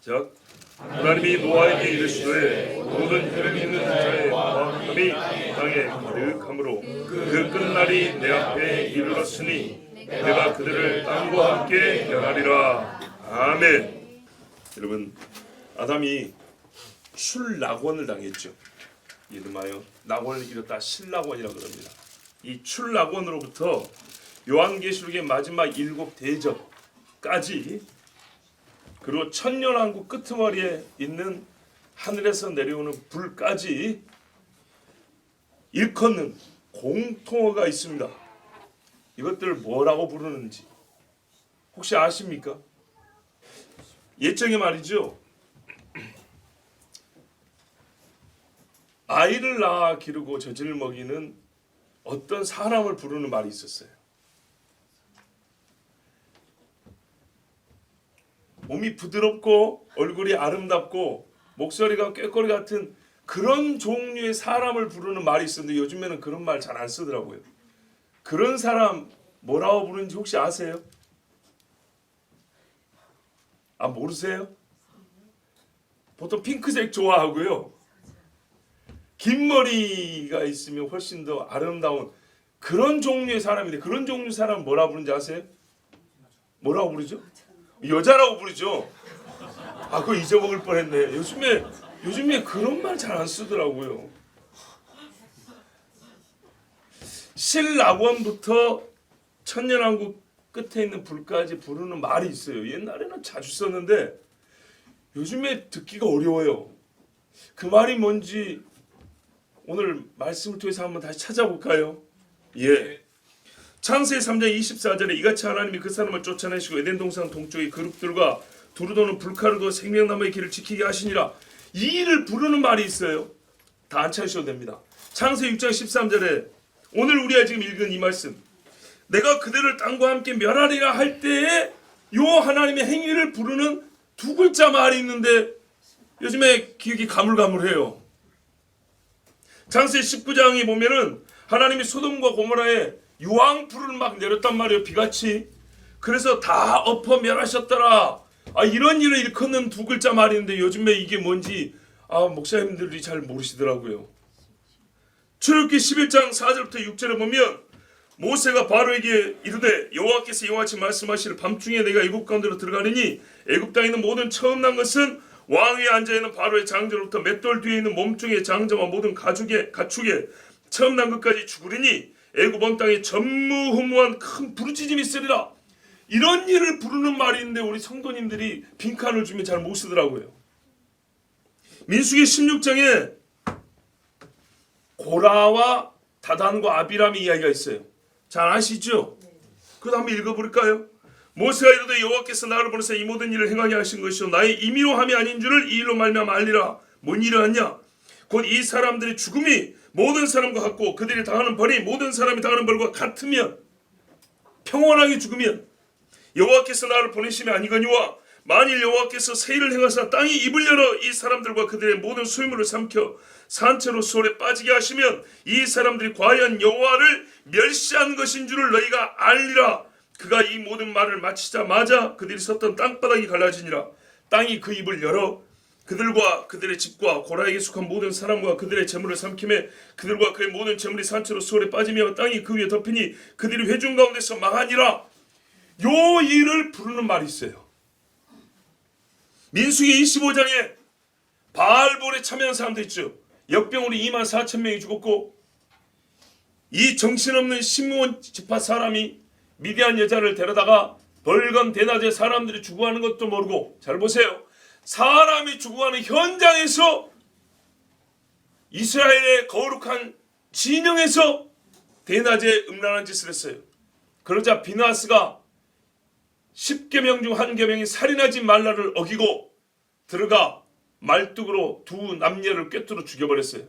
시작. 하나님이 노아에게 이르시되 모든 혈육 있는 자의 거함이 땅에 가득함으로 그 끝날이 내 앞에 이르렀으니 내가 그들을 땅과 함께 멸하리라. 아멘. 여러분, 아담이 출낙원을 당했죠. 이름하여 낙원을 이뤘다 신낙원이라고 그럽니다. 이 출낙원으로부터 요한계시록의 마지막 7 대접까지, 그리고 천년왕국 끄트머리에 있는 하늘에서 내려오는 불까지 일컫는 공통어가 있습니다. 이것들을 뭐라고 부르는지 혹시 아십니까? 옛적에 말이죠, 아이를 낳아 기르고 젖을 먹이는 어떤 사람을 부르는 말이 있었어요. 몸이 부드럽고 얼굴이 아름답고 목소리가 꾀꼬리 같은 그런 종류의 사람을 부르는 말이 있었는데 요즘에는 그런 말 잘 안 쓰더라고요. 그런 사람 뭐라고 부르는지 혹시 아세요? 아, 모르세요? 보통 핑크색 좋아하고요, 긴 머리가 있으면 훨씬 더 아름다운 그런 종류의 사람인데, 그런 종류 사람 뭐라고 부르는지 아세요? 뭐라고 부르죠? 여자라고 부르죠. 아, 그거 잊어먹을 뻔했네. 요즘에 그런 말 잘 안 쓰더라고요. 신낙원부터 천년왕국 끝에 있는 불까지 부르는 말이 있어요. 옛날에는 자주 썼는데 요즘에 듣기가 어려워요. 그 말이 뭔지 오늘 말씀을 통해서 한번 다시 찾아볼까요? 예. 창세기 3장 24절에 이같이 하나님이 그 사람을 쫓아내시고 에덴 동산 동쪽의 그룹들과 두루도는 불카르도 생명나무의 길을 지키게 하시니라. 이 일을 부르는 말이 있어요. 다 안 찾으셔도 됩니다. 창세기 6장 13절에 오늘 우리가 지금 읽은 이 말씀, 내가 그들을 땅과 함께 멸하리라 할 때에 요 하나님의 행위를 부르는 두 글자 말이 있는데 요즘에 기억이 가물가물해요. 창세기 19장에 보면은 하나님이 소돔과 고모라에 유황불을 막 내렸단 말이에요. 비같이. 그래서 다 엎어 멸하셨더라. 아, 이런 일을 일컫는 두 글자 말인데 요즘에 이게 뭔지 목사님들이 잘 모르시더라고요. 출애굽기 11장 4절부터 6절에 보면 모세가 바로에게 이르되 여호와께서 이와 같이 말씀하시를 밤중에 내가 애굽 가운데로 들어가리니 애굽 땅에 있는 모든 처음 난 것은 왕 위에 앉아있는 바로의 장자로부터 맷돌 뒤에 있는 몸종의 장자와 모든 가축의 처음 난 것까지 죽으리니 애굽 온 땅에 전무후무한 큰 부르짖음이 있으리라. 이런 일을 부르는 말이 있는데 우리 성도님들이 빈칸을 주면 잘 못 쓰더라고요. 민수기 16장에 고라와 다단과 아비람의 이야기가 있어요. 잘 아시죠? 그거 한번 읽어볼까요? 모세가 이르되 여호와께서 나를 보내사 이 모든 일을 행하게 하신 것이요 나의 임의로 함이 아닌 줄을 이 일로 말미암아 알리라. 뭔 일을 하냐? 곧 이 사람들의 죽음이 모든 사람과 같고 그들이 당하는 벌이 모든 사람이 당하는 벌과 같으면, 평온하게 죽으면 여호와께서 나를 보내심이 아니거니와 만일 여호와께서 세일을 행하사 땅이 입을 열어 이 사람들과 그들의 모든 소유물을 삼켜 산채로 수월에 빠지게 하시면 이 사람들이 과연 여호와를 멸시한 것인 줄을 너희가 알리라. 그가 이 모든 말을 마치자마자 그들이 섰던 땅바닥이 갈라지니라. 땅이 그 입을 열어 그들과 그들의 집과 고라에게 속한 모든 사람과 그들의 재물을 삼킴에 그들과 그의 모든 재물이 산채로 수월에 빠지며 땅이 그 위에 덮이니 그들이 회중 가운데서 망하니라. 요 일을 부르는 말이 있어요. 민수기 25장에 바알볼에 참여한 사람도 있죠. 역병으로 24,000명이 죽었고 이 정신없는 시므온 지파 사람이 미디안 여자를 데려다가 벌건 대낮에 사람들이 죽어가는 것도 모르고, 잘 보세요, 사람이 죽어가는 현장에서 이스라엘의 거룩한 진영에서 대낮에 음란한 짓을 했어요. 그러자 비나스가 10계명 중 한 계명인 살인하지 말라를 어기고 들어가 말뚝으로 두 남녀를 꿰뚫어 죽여버렸어요.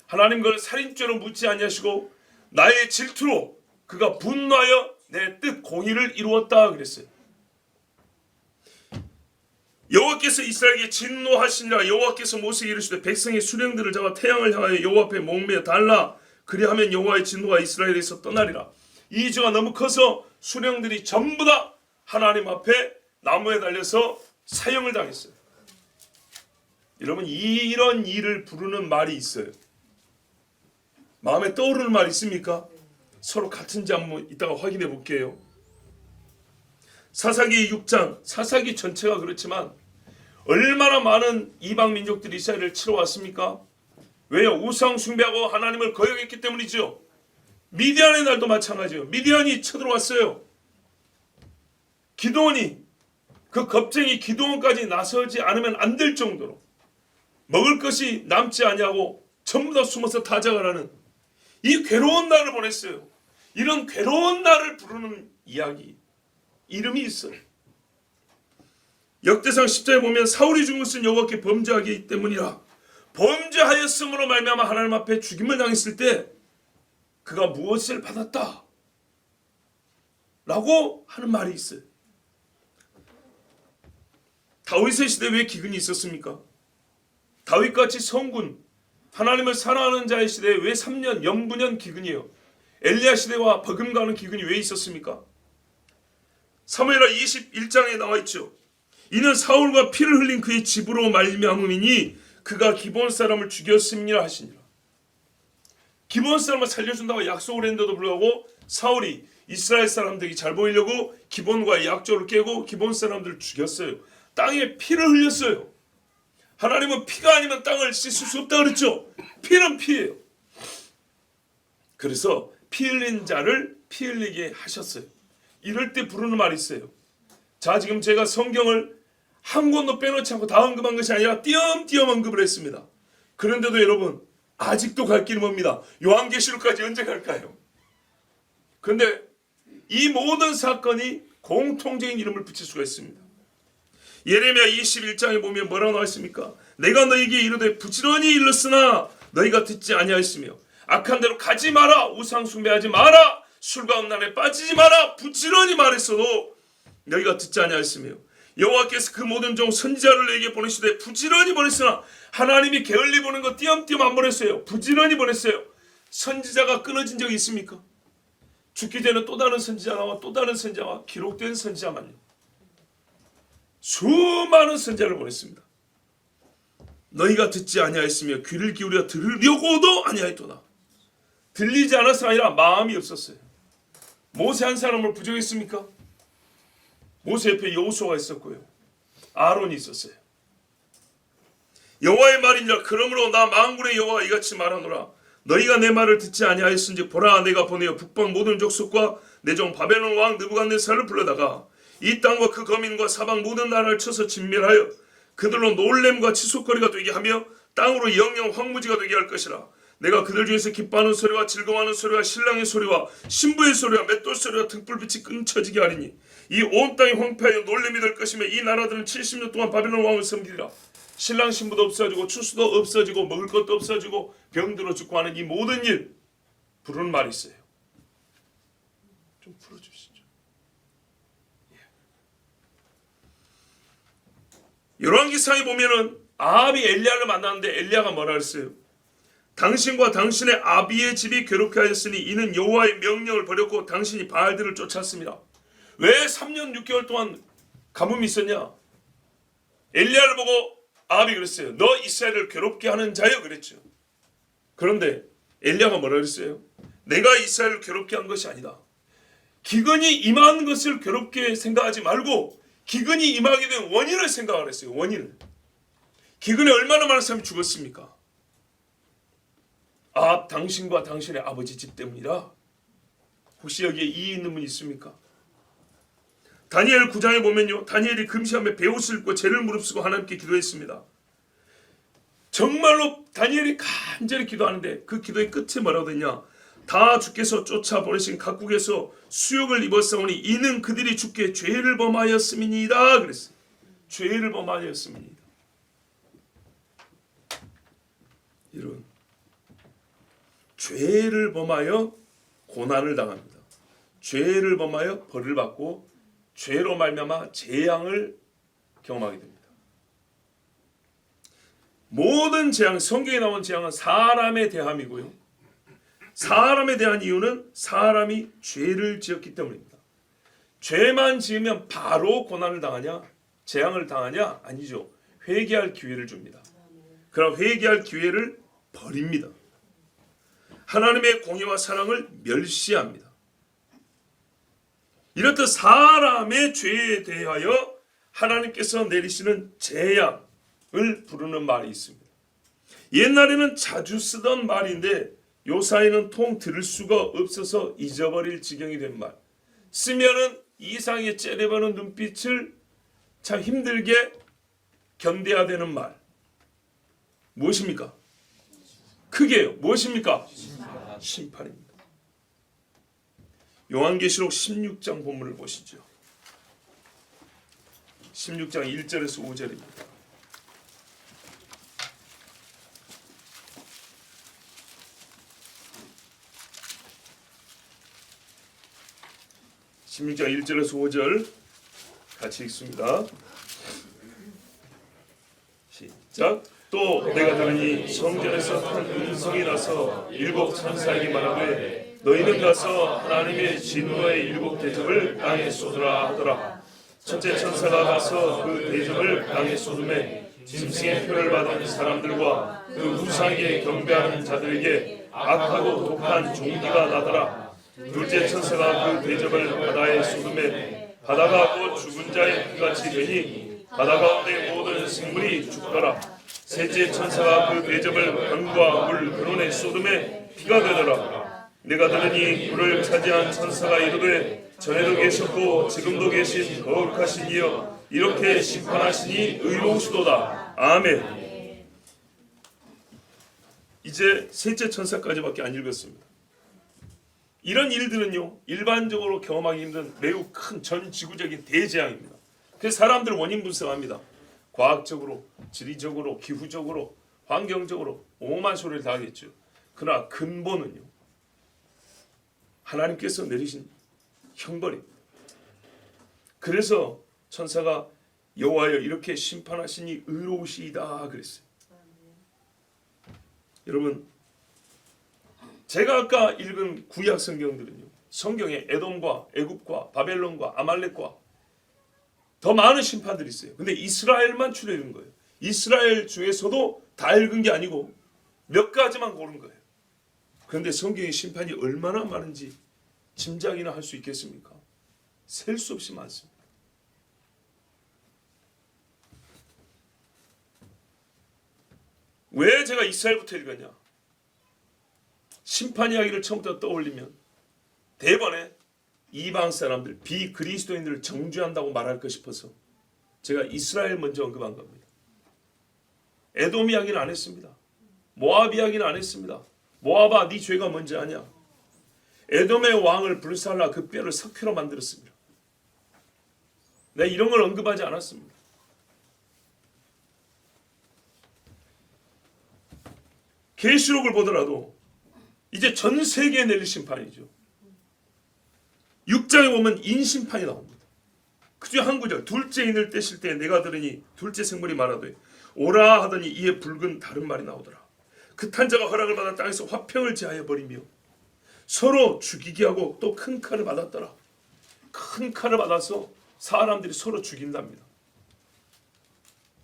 하나님 그걸 살인죄로 묻지 아니하시고 나의 질투로 그가 분노하여 내 뜻 공의를 이루었다 그랬어요. 여호와께서 이스라엘에게 진노하시니라. 여호와께서 모세에게 이르시되 백성의 수령들을 잡아 태양을 향하여 여호와 앞에 목매어 달라. 그리하면 여호와의 진노가 이스라엘에서 떠나리라. 이 죄가 너무 커서 수령들이 전부 다 하나님 앞에 나무에 달려서 사형을 당했어요. 여러분 이런 일을 부르는 말이 있어요. 마음에 떠오르는 말 있습니까? 서로 같은지 한번 이따가 확인해 볼게요. 사사기 6장, 사사기 전체가 그렇지만 얼마나 많은 이방 민족들이 이스라엘을 치러 왔습니까? 왜요? 우상 숭배하고 하나님을 거역했기 때문이죠. 미디안의 날도 마찬가지예요. 미디안이 쳐들어왔어요. 기드온이, 그 겁쟁이 기드온까지 나서지 않으면 안 될 정도로 먹을 것이 남지 아니하고 전부 다 숨어서 타작을 하는 이 괴로운 날을 보냈어요. 이런 괴로운 날을 부르는 이야기, 이름이 있어요. 역대상 10장에 보면 사울이 죽은 것은 여호와께 범죄하기 때문이라, 범죄하였으므로 말미암아 하나님 앞에 죽임을 당했을 때 그가 무엇을 받았다 라고 하는 말이 있어요. 다윗의 시대에 왜 기근이 있었습니까? 다윗같이 성군, 하나님을 사랑하는 자의 시대에 왜 3년, 영부년 기근이에요? 엘리야 시대와 버금가는 기근이 왜 있었습니까? 사무엘하 21장에 나와 있죠. 이는 사울과 피를 흘린 그의 집으로 말미암음이니 그가 기브온 사람을 죽였음이라 하시니라. 기브온 사람을 살려준다고 약속을 했는데도 불구하고 사울이 이스라엘 사람들이 잘 보이려고 기브온과의 약조를 깨고 기브온 사람들을 죽였어요. 땅에 피를 흘렸어요. 하나님은 피가 아니면 땅을 씻을 수 없다 그랬죠. 피는 피예요. 그래서 피 흘린 자를 피 흘리게 하셨어요. 이럴 때 부르는 말이 있어요. 자, 지금 제가 성경을 한 권도 빼놓지 않고 다 언급한 것이 아니라 띄엄띄엄 언급을 했습니다. 그런데도 여러분 아직도 갈 길이 멉니다. 요한계시록까지 언제 갈까요? 그런데 이 모든 사건이 공통적인 이름을 붙일 수가 있습니다. 예레미야 21장에 보면 뭐라고 나와 있습니까? 내가 너희에게 이르되 부지런히 일렀으나 너희가 듣지 아니하였으며 악한 대로 가지 마라, 우상 숭배하지 마라, 술과 음란에 빠지지 마라, 부지런히 말했어도 너희가 듣지 아니하였으며 여호와께서 그 모든 종 선지자를 너희에게 보내시되 부지런히 보냈으나 하나님이 게을리 보낸 거 띄엄띄엄 안 보냈어요. 부지런히 보냈어요. 선지자가 끊어진 적이 있습니까? 죽기 전에 또 다른 선지자 나와 또 다른 선지자와 기록된 선지자만요. 수많은 선지자를 보냈습니다. 너희가 듣지 아니하였으며 귀를 기울여 들으려고도 아니하였도다. 들리지 않아서 아니라 마음이 없었어요. 모세 한 사람을 부정했습니까? 모세 옆에 여호수아가 있었고요. 아론이 있었어요. 여호와의 말이니라. 그러므로 나 만군의 여호와가 이같이 말하노라. 너희가 내 말을 듣지 아니하였은지 보라, 내가 보내어 북방 모든 족속과 내 종 바벨론 왕 느부갓네살을 불러다가 이 땅과 그 거민과 사방 모든 나라를 쳐서 진멸하여 그들로 놀램과 치솟거리가 되게 하며 땅으로 영영 황무지가 되게 할 것이라. 내가 그들 중에서 기뻐하는 소리와 즐거워하는 소리와 신랑의 소리와 신부의 소리와 맷돌 소리와 등불빛이 끊쳐지게 하리니 이 온 땅이 황폐하여 놀램이 될 것이며 이 나라들은 70년 동안 바벨론 왕을 섬기리라. 신랑 신부도 없어지고 추수도 없어지고 먹을 것도 없어지고 병들어 죽고 하는 이 모든 일 부르는 말이 있어요. 좀 풀어주시죠. 열왕기상에 보면은 아합이 엘리야를 만났는데 엘리야가 뭐라 그랬어요? 당신과 당신의 아비의 집이 괴롭게 하였으니 이는 여호와의 명령을 버렸고 당신이 바알들을 쫓았습니다. 왜 3년 6개월 동안 가뭄이 있었냐? 엘리야를 보고 아합이 그랬어요. 너 이스라엘을 괴롭게 하는 자여 그랬죠. 그런데 엘리야가 뭐라 그랬어요? 내가 이스라엘을 괴롭게 한 것이 아니다. 기근이 임한 것을 괴롭게 생각하지 말고 기근이 임하게 된 원인을 생각을 했어요. 원인을. 기근에 얼마나 많은 사람이 죽었습니까? 아합 당신과 당신의 아버지 집 때문이라. 혹시 여기에 이의 있는 분 있습니까? 다니엘 9장에 보면요, 다니엘이 금시함에 베옷을 입고 죄를 무릅쓰고 하나님께 기도했습니다. 정말로 다니엘이 간절히 기도하는데 그 기도의 끝에 뭐라고 했냐? 다 주께서 쫓아보내신 각국에서 수욕을 입었사오니 이는 그들이 주께 죄를 범하였음이니이다 그랬어요. 죄를 범하였음이니이다. 이런 죄를 범하여 고난을 당합니다. 죄를 범하여 벌을 받고 죄로 말미암아 재앙을 경험하게 됩니다. 모든 재앙, 성경에 나온 재앙은 사람에 대함이고요. 사람에 대한 이유는 사람이 죄를 지었기 때문입니다. 죄만 지으면 바로 고난을 당하냐? 재앙을 당하냐? 아니죠. 회개할 기회를 줍니다. 그러나 회개할 기회를 버립니다. 하나님의 공의와 사랑을 멸시합니다. 이렇듯 사람의 죄에 대하여 하나님께서 내리시는 재앙을 부르는 말이 있습니다. 옛날에는 자주 쓰던 말인데 요사이는 통 들을 수가 없어서 잊어버릴 지경이 된 말. 쓰면은 이상하게 째려보는 눈빛을 참 힘들게 견뎌야 되는 말. 무엇입니까? 크게요. 무엇입니까? 심판입니다. 요한계시록 16장 본문을 보시죠. 16장 1절에서 5절입니다. (16장 1절에서 5절) 같이 읽습니다. 시작. 또 내가 들으니 성전에서 한 음성이 나서 일곱 천사에게 말하되 너희는 가서 하나님의 진노의 일곱 대접을 땅에 쏟으라 하더라. 첫째 천사가 가서 그 대접을 땅에 쏟음에 짐승의 표를 받은 사람들과 그 우상에 경배하는 자들에게 악하고 독한 종기가 나더라. 둘째 천사가 그 대접을 바다에 쏟음에 바다가 곧 죽은 자의 피같이 되니 바다 가운데 모든 생물이 죽더라. 셋째 천사가 그 대접을 강과 물 근원에 쏟음에 피가 되더라. 내가 들으니 물을 차지한 천사가 이르되 전에도 계셨고 지금도 계신 거룩하신 이여 이렇게 심판하시니 의로우시도다. 아멘. 이제 셋째 천사까지밖에 안 읽었습니다. 이런 일들은요 일반적으로 경험하기 힘든 매우 큰 전 지구적인 대재앙입니다. 그래서 사람들 원인 분석합니다. 과학적으로, 지리적으로, 기후적으로, 환경적으로 오만 소리를 다 하겠죠. 그러나 근본은요 하나님께서 내리신 형벌입니다. 그래서 천사가 여호와여 이렇게 심판하시니 의로우시이다 그랬어요. 여러분 제가 아까 읽은 구약 성경들은요 성경에 에돔과 애굽과 바벨론과 아말렉과 더 많은 심판들이 있어요. 근데 이스라엘만 추려있는 거예요. 이스라엘 중에서도 다 읽은 게 아니고 몇 가지만 고른 거예요. 그런데 성경의 심판이 얼마나 많은지 짐작이나 할 수 있겠습니까? 셀 수 없이 많습니다. 왜 제가 이스라엘부터 읽었냐? 심판 이야기를 처음부터 떠올리면 대번에 이방 사람들, 비그리스도인들을 정죄한다고 말할까 싶어서 제가 이스라엘 먼저 언급한 겁니다. 에돔 이야기는 안 했습니다. 모압 이야기는 안 했습니다. 모압아 네 죄가 뭔지 아냐? 에돔의 왕을 불살라 그 뼈를 석회로 만들었습니다. 내가 이런 걸 언급하지 않았습니다. 계시록을 보더라도 이제 전 세계에 내릴 심판이죠. 6장에 보면 인심판이 나옵니다. 그중에 한 구절 둘째 인을 떼실 때 내가 들으니 둘째 생물이 말하되 오라 하더니 이에 붉은 다른 말이 나오더라. 그 탄자가 허락을 받아 땅에서 화평을 제하여 버리며 서로 죽이게 하고 또 큰 칼을 받았더라. 큰 칼을 받아서 사람들이 서로 죽인답니다.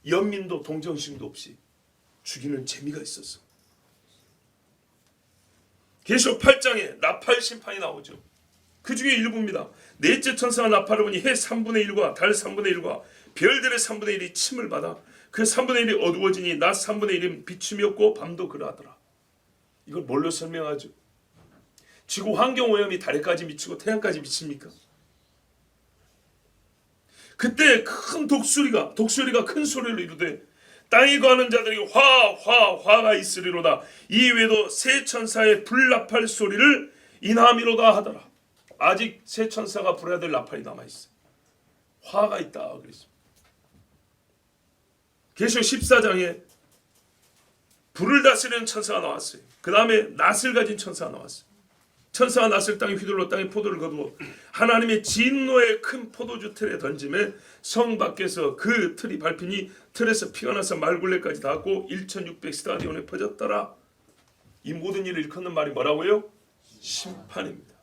연민도 동정심도 없이 죽이는 재미가 있었어. 계시록 8장에 나팔 심판이 나오죠. 그 중에 일부입니다. 넷째 천사가 나팔을 보니 해 3분의 1과 달 3분의 1과 별들의 3분의 1이 침을 받아 그 3분의 1이 어두워지니 낮 3분의 1은 비춤이 없고 밤도 그러하더라. 이걸 뭘로 설명하죠? 지구 환경 오염이 달에까지 미치고 태양까지 미칩니까? 그때 큰 독수리가 큰 소리로 이르되 땅에 거하는 자들에게 화가 있으리로다. 이 외에도 세 천사의 불나팔 소리를 인하미로다 하더라. 아직 세 천사가 불어야 될 나팔이 남아있어요. 화가 있다 그랬습니다. 계시록 14장에 불을 다스리는 천사가 나왔어요. 그 다음에 낫을 가진 천사가 나왔어요. 천사가 낫을 땅에 휘둘러 땅에 포도를 거두어 하나님의 진노의 큰 포도주 틀에 던짐에 성 밖에서 그 틀이 밟히니 틀에서 피가 나서 말굴레까지 닿았고 1600 스타디온에 퍼졌더라. 이 모든 일을 일컫는 말이 뭐라고요? 심판입니다.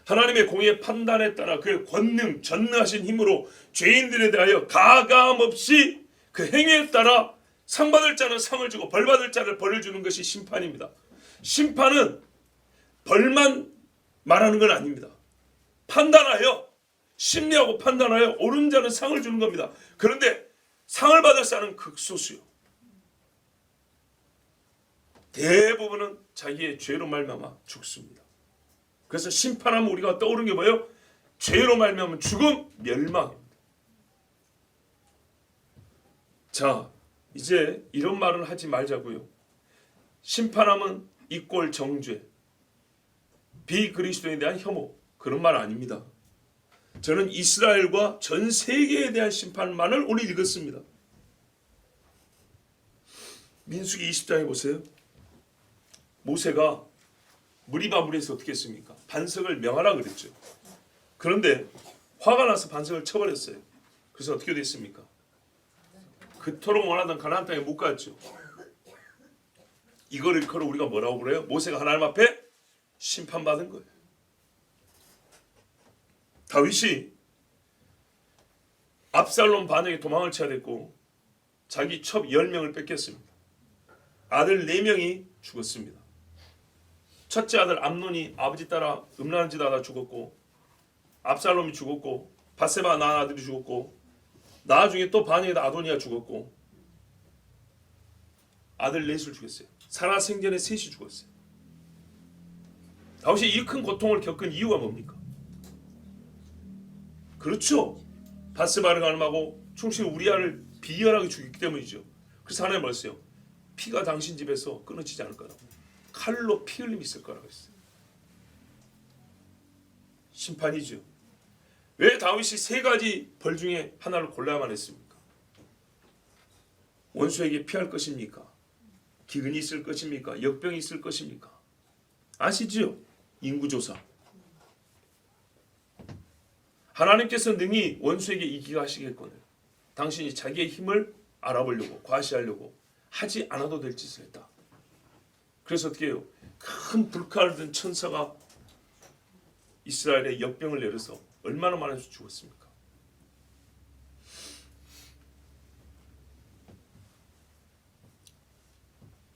하나님의 공의의 판단에 따라 그의 권능, 전능하신 힘으로 죄인들에 대하여 가감없이 그 행위에 따라 상 받을 자는 상을 주고 벌 받을 자를 벌을 주는 것이 심판입니다. 심판은 벌만 말하는 건 아닙니다. 판단하여, 심리하고 판단하여 옳은 자는 상을 주는 겁니다. 그런데 상을 받을 자는 극소수요. 대부분은 자기의 죄로 말미암아 죽습니다. 그래서 심판하면 우리가 떠오르는 게 뭐예요? 죄로 말미암아 죽음, 멸망입니다. 자, 이제 이런 말은 하지 말자고요. 심판하면 이꼴 정죄, 비그리스도에 대한 혐오, 그런 말 아닙니다. 저는 이스라엘과 전 세계에 대한 심판만을 오늘 읽었습니다. 민수기 20장에 보세요. 모세가 무리바물에서 어떻게 했습니까? 반석을 명하라 그랬죠. 그런데 화가 나서 반석을 쳐버렸어요. 그래서 어떻게 됐습니까? 그토록 원하던 가나안 땅에 못 갔죠. 이거를 우리가 뭐라고 그래요? 모세가 하나님 앞에 심판받은 거예요. 다윗이 압살롬 반역에 도망을 쳐야 됐고 자기 첩 10명을 뺏겼습니다. 아들 4명이 죽었습니다. 첫째 아들 암논이 아버지 따라 음란한 짓 하다 죽었고, 압살롬이 죽었고, 바세바 낳은 아들이 죽었고, 나중에 또 반역에다 아도니아 죽었고, 아들 넷을 죽였어요. 살아생전에 셋이 죽었어요. 다윗이 이 큰 고통을 겪은 이유가 뭡니까? 그렇죠. 바세바를 가늠하고 충신 우리아를 비열하게 죽였기 때문이죠. 그래서 하나님 말했어요. 피가 당신 집에서 끊어지지 않을 거라고. 칼로 피 흘림이 있을 거라고 했어요. 심판이죠. 왜 다윗이 3가지 벌 중에 하나를 골라야만 했습니까? 원수에게 피할 것입니까? 기근이 있을 것입니까? 역병이 있을 것입니까? 아시죠? 인구조사. 하나님께서 능히 원수에게 이기게 하시겠거늘 당신이 자기의 힘을 알아보려고 과시하려고 하지 않아도 될 짓을 했다. 그래서 어떻게 해요? 큰 불칼을 든 천사가 이스라엘의 역병을 내려서 얼마나 많은 수 죽었습니까?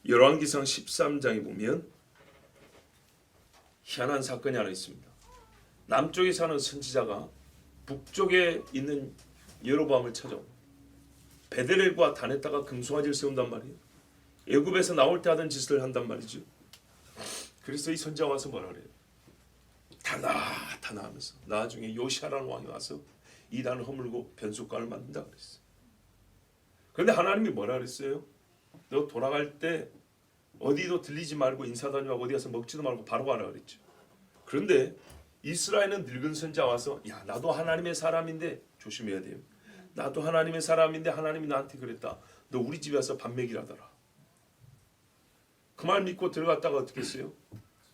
열왕기상 13장에 보면 희한한 사건이 하나 있습니다. 남쪽에 사는 선지자가 북쪽에 있는 여로보암을 찾아옵니다. 베델과 단에다가 금송아지를 세운단 말이에요. 애굽에서 나올 때 하던 짓을 한단 말이죠. 그래서 이 선지자가 와서 뭐라 그래요? 다나 하면서 나중에 요시아라는 왕이 와서 이 단을 허물고 변숫관을 만든다 그랬어요. 그런데 하나님이 뭐라 그랬어요? 너 돌아갈 때 어디도 들리지 말고 인사도 하고 어디 가서 먹지도 말고 바로 가라 그랬죠. 그런데 이스라엘은 늙은 선지자 와서 야 나도 하나님의 사람인데 조심해야 돼요. 나도 하나님의 사람인데 하나님이 나한테 그랬다. 너 우리 집에 와서 밥 먹이라더라. 그 말 믿고 들어갔다가 어떻게 했어요?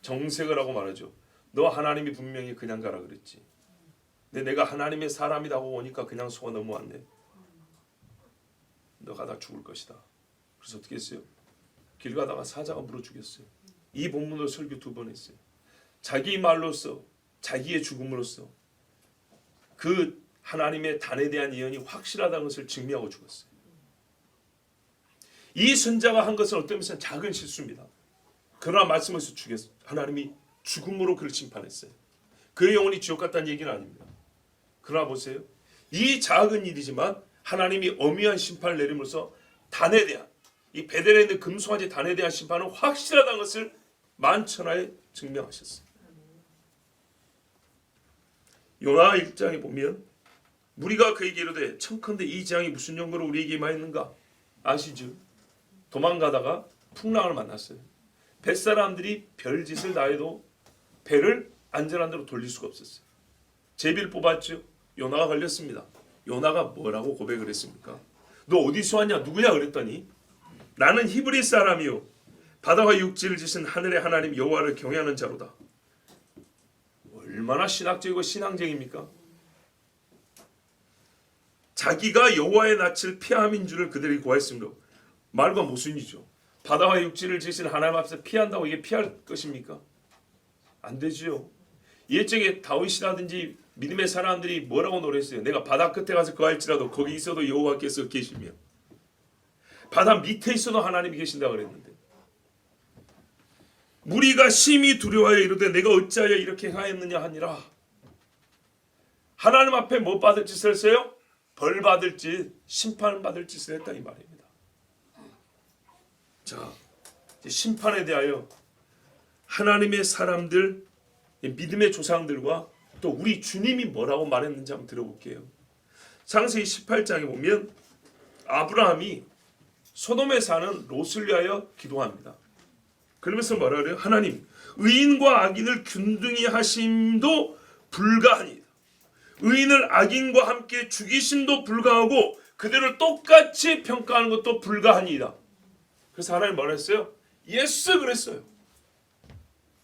정색을 하고 말하죠. 너 하나님이 분명히 그냥 가라 그랬지. 근데 내가 하나님의 사람이라고 오니까 그냥 속아 넘어왔네. 너가 다 죽을 것이다. 그래서 어떻게 했어요? 길 가다가 사자가 물어 죽였어요. 이 본문으로 설교 2번 했어요. 자기 말로써 자기의 죽음으로써 그 하나님의 단에 대한 예언이 확실하다는 것을 증명하고 죽었어요. 이 선자가 한 것은 어떤 면에서는 작은 실수입니다. 그러나 말씀에서 죽였어요. 하나님이 죽음으로 그를 심판했어요. 그의 영혼이 지옥 갔다는 얘기는 아닙니다. 그러나 보세요. 이 작은 일이지만 하나님이 엄미한 심판을 내림으로써 단에 대한 이 베델에 있는 금송아지 단에 대한 심판은 확실하다는 것을 만천하에 증명하셨어요. 요나 1장에 보면 무리가 그에게 이르되 청컨대 이 재앙이 무슨 용거로 우리에게 임하였는가 아시죠? 도망가다가 풍랑을 만났어요. 뱃사람들이 별짓을 다 해도 배를 안전한 데로 돌릴 수가 없었어요. 제비를 뽑았죠. 요나가 걸렸습니다. 요나가 뭐라고 고백을 했습니까? 너 어디서 왔냐? 누구냐? 그랬더니 나는 히브리 사람이요 바다와 육지를 지신 하늘의 하나님 여호와를 경외하는 자로다. 얼마나 신학적이고 신앙적입니까? 자기가 여호와의 낯을 피함인 줄을 그들이 고하였으므로 말과 모순이죠. 바다와 육지를 지신 하나님 앞에서 피한다고 이게 피할 것입니까? 안 되지요. 옛적에 다윗이라든지 믿음의 사람들이 뭐라고 노래했어요? 내가 바다 끝에 가서 거할지라도 거기 있어도 여호와께서 계시며 바다 밑에 있어도 하나님이 계신다고 그랬는데, 무리가 심히 두려워하여 이르되 내가 어찌하여 이렇게 하였느냐 하니라. 하나님 앞에 뭐 받을 짓을 했어요? 벌 받을 짓, 심판 받을 짓을 했다 이 말입니다. 자, 심판에 대하여 하나님의 사람들, 믿음의 조상들과 또 우리 주님이 뭐라고 말했는지 한번 들어볼게요. 창세기 18장에 보면 아브라함이 소돔에 사는 롯을 위하여 기도합니다. 그러면서 뭐라 그래요? 하나님, 의인과 악인을 균등히 하심도 불가하니이다. 의인을 악인과 함께 죽이심도 불가하고 그들을 똑같이 평가하는 것도 불가하니이다. 그래서 하나님 뭐라 했어요? 예스 그랬어요.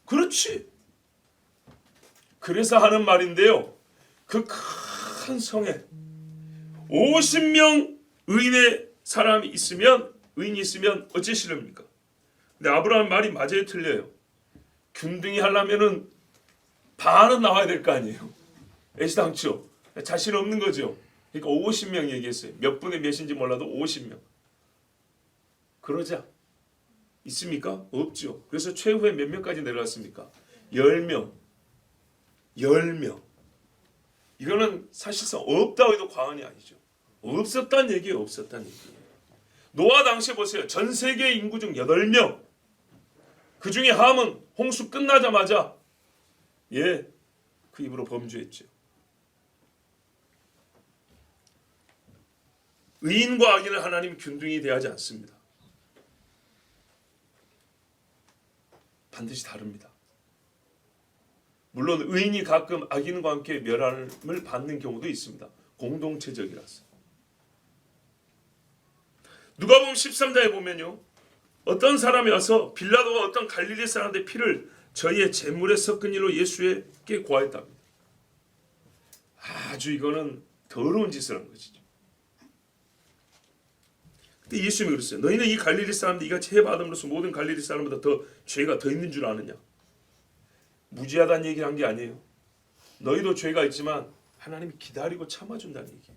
그렇지. 그래서 하는 말인데요. 그 큰 성에 50명 의인의 사람이 있으면, 의인이 있으면 어찌시렵니까? 근데 아브라함 말이 맞아요, 틀려요? 균등히 하려면은 반은 나와야 될 거 아니에요. 애시당초 자신 없는 거죠. 그러니까 50명 얘기했어요. 몇 분의 몇인지 몰라도 50명. 그러자 있습니까? 없죠. 그래서 최후에 몇 명까지 내려왔습니까? 10명. 10명. 이거는 사실상 없다고 해도 과언이 아니죠. 없었다는 얘기예요. 없었다는 얘기예요. 노아 당시에 보세요. 전 세계 인구 중 8명. 그 중에 함은 홍수 끝나자마자 그 입으로 범죄했죠. 의인과 악인을 하나님 균등히 대하지 않습니다. 반드시 다릅니다. 물론 의인이 가끔 악인과 함께 멸함을 받는 경우도 있습니다. 공동체적이라서. 누가복음 13장에 보면요, 어떤 사람이 와서 빌라도가 어떤 갈릴리 사람들의 피를 저희의 제물에 섞은 일로 예수에게 고하였답니다. 아주 이거는 더러운 짓을 한 것이죠. 그때 예수님이 그랬어요. 너희는 이 갈릴리 사람들이 이같이 해받음으로써 모든 갈릴리 사람보다 더 죄가 더 있는 줄 아느냐? 무지하다는 얘기를 한 게 아니에요. 너희도 죄가 있지만 하나님이 기다리고 참아준다는 얘기예요.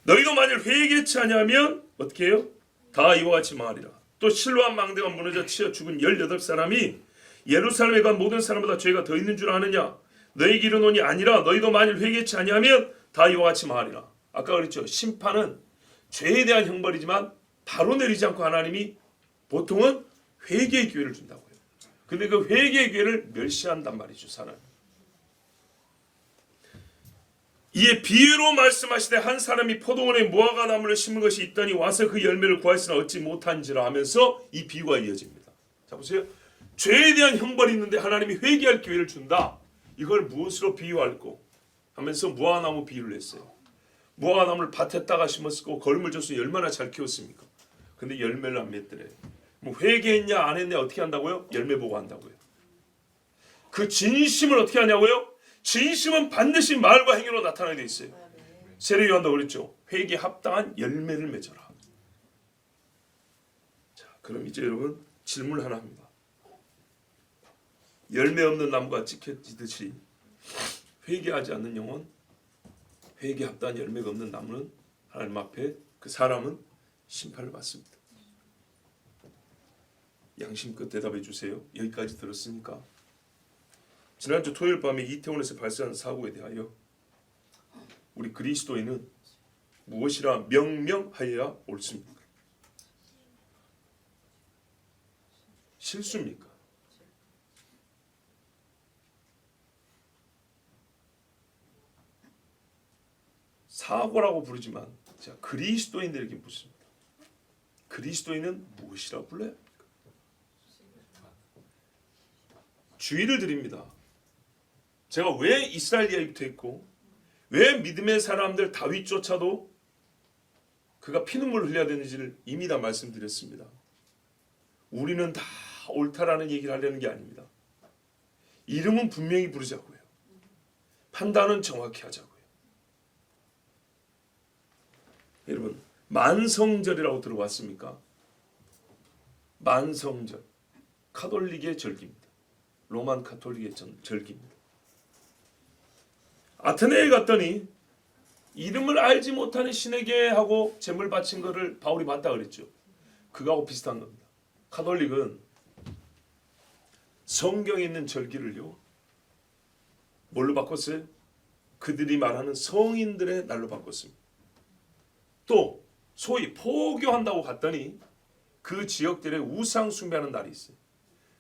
너희도 만일 회개치 아니하면 어떻게 해요? 다 이와 같이 말이라. 또 실로암 망대가 무너져 치여 죽은 18사람이 예루살렘에 간 모든 사람보다 죄가 더 있는 줄 아느냐? 너희에게 이르노니 아니라 너희도 만일 회개치 아니하면 다 이와 같이 말이라. 아까 그랬죠. 심판은 죄에 대한 형벌이지만 바로 내리지 않고 하나님이 보통은 회개의 기회를 준다고요. 근데 그 회개의 기회를 멸시한단 말이죠, 사람. 이에 비유로 말씀하시되 한 사람이 포도원에 무화과 나무를 심은 것이 있더니 와서 그 열매를 구하였으나 얻지 못한지라 하면서 이 비유가 이어집니다. 자 보세요. 죄에 대한 형벌이 있는데 하나님이 회개할 기회를 준다. 이걸 무엇으로 비유할꼬 하면서 무화과 나무 비유를 했어요. 무화과 나무를 밭에다가 심었고 거름을 줬으니 얼마나 잘 키웠습니까? 근데 열매를 안 맺더래요. 뭐 회개했냐 안 했냐 어떻게 한다고요? 열매 보고 한다고요. 그 진심을 어떻게 하냐고요? 진심은 반드시 말과 행위로 나타나게 돼 있어요. 세례 요한도 그랬죠. 회개에 합당한 열매를 맺어라. 자, 그럼 이제 여러분 질문 하나 합니다. 열매 없는 나무가 찍혀지듯이 회개하지 않는 영혼, 회개에 합당한 열매가 없는 나무는 하나님 앞에 그 사람은 심판을 받습니다. 양심껏 대답해 주세요. 여기까지 들었으니까. 지난주 토요일 밤에 이태원에서 발생한 사고에 대하여 우리 그리스도인은 무엇이라 명명하여야 옳습니까? 실수입니까? 사고라고 부르지만 자, 그리스도인들에게 묻습니다. 그리스도인은 무엇이라 불러야 합니까? 주의를 드립니다. 제가 왜 이스라엘 이야기부터 했고 왜 믿음의 사람들 다윗조차도 그가 피눈물을 흘려야 되는지를 이미 다 말씀드렸습니다. 우리는 다 옳다라는 얘기를 하려는 게 아닙니다. 이름은 분명히 부르자고요. 판단은 정확히 하자고요. 여러분 만성절이라고 들어봤습니까? 만성절 카톨릭의 절기입니다. 로만 카톨릭의 절기입니다. 아테네에 갔더니 이름을 알지 못하는 신에게 하고 제물 바친 거를 바울이 맞다 그랬죠. 그거하고 비슷한 겁니다. 가톨릭은 성경에 있는 절기를요, 뭘로 바꿨어요? 그들이 말하는 성인들의 날로 바꿨습니다. 또 소위 포교한다고 갔더니 그 지역들의 우상 숭배하는 날이 있어요.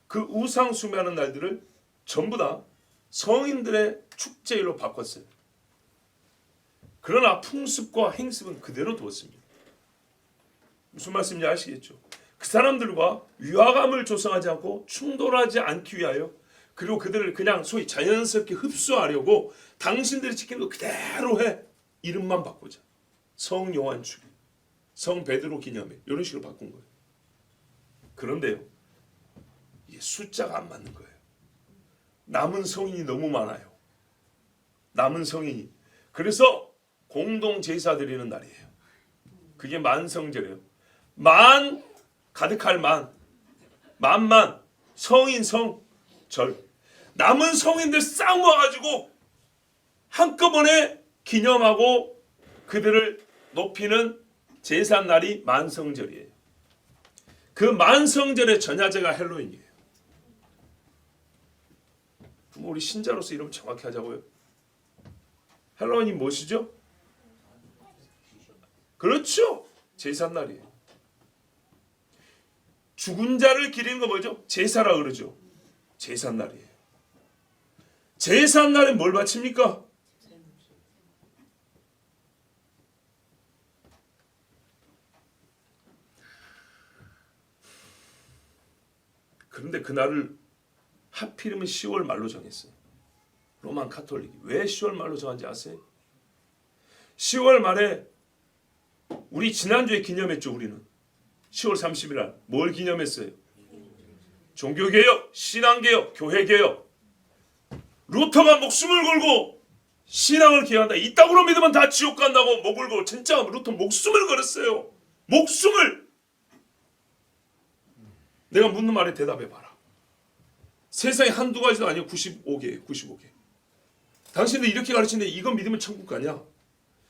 그 우상 숭배하는 날들을 전부 다 성인들의 축제일로 바꿨어요. 그러나 풍습과 행습은 그대로 두었습니다. 무슨 말씀인지 아시겠죠? 그 사람들과 위화감을 조성하지 않고 충돌하지 않기 위하여, 그리고 그들을 그냥 소위 자연스럽게 흡수하려고 당신들이 지키는 거 그대로 해. 이름만 바꾸자. 성 요한 축일, 성 베드로 기념일, 이런 식으로 바꾼 거예요. 그런데요, 이게 숫자가 안 맞는 거예요. 남은 성인이 너무 많아요. 남은 성인이. 그래서 공동 제사 드리는 날이에요. 그게 만성절이에요. 만 가득할 만만 성인 성절. 남은 성인들 싹 모아가지고 한꺼번에 기념하고 그들을 높이는 제삿날이 만성절이에요. 그 만성절의 전야제가 헬로윈이에요. 그럼 우리 신자로서 이름 정확히 하자고요. 헬로윈이 무엇이죠? 그렇죠. 제삿날이에요. 죽은 자를 기리는 거 뭐죠? 제사라 그러죠. 제삿날이에요. 제삿날에 뭘 바칩니까? 그런데 그날을 하필이면 10월 말로 정했어요. 로만 카톨릭이. 왜 10월 말로 정한지 아세요? 10월 말에 우리 지난주에 기념했죠. 우리는 10월 30일 날 뭘 기념했어요? 종교개혁, 신앙개혁, 교회개혁. 루터가 목숨을 걸고 신앙을 개혁한다. 이따구로 믿으면 다 지옥 간다고 목을 걸고, 진짜 루터 목숨을 걸었어요. 목숨을. 내가 묻는 말에 대답해봐라. 세상에 한두 가지도 아니고 95개예요. 95개. 당신들 이렇게 가르치는데 이거 믿으면 천국 가냐?